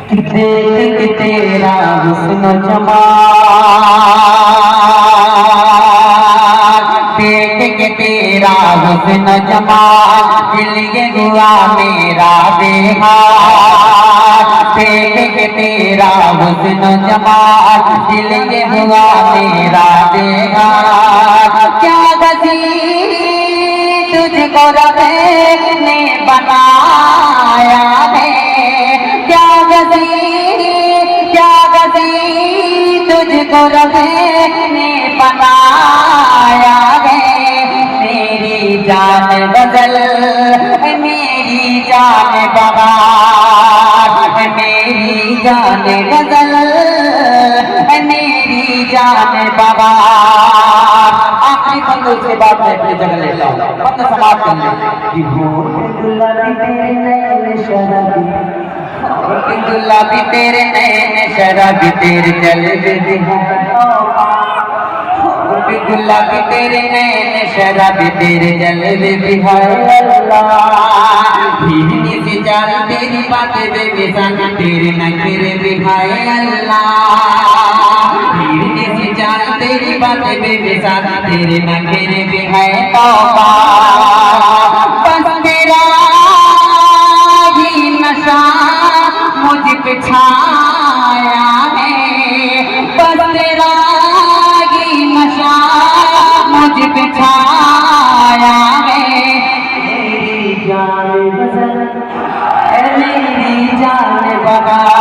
देख के तेरा हुस्न जमाल, देख के तेरा हुस्न जमाल, दिल ये हुआ मेरा बेहाल। देख के तेरा हुस्न जमाल, दिल ये हुआ मेरा बेहाल। क्या गजी तुझको रब ने बनाया है, क्या तुझको रब ने बनाया है। मेरी जान गजल, मेरी जान बहार, मेरी जान गजल, मेरी जान बहार। आखिरी बंद उसके बाद मैं अपनी जगह लेता हूँ, बंद समाप्त कर ले। गुलाबी तेरे नैन शराबी तेरे जलवे गुलाबी तेरे नैन शराबी तेरे जलवे बिहार अल्लाह। भीनी सी चाल तेरी बातें बेमिसाल तेरे नखरे बिहार अल्लाह। भीनी सी चाल तेरी बातें बेमिसाल तेरे नखरे बिहार तौबा। बस तेरा ही नशा मुझ पे छाया है, बस तेरा ही नशा मुझ पे छाया है। मेरी जान गजल, मेरी जान बहार।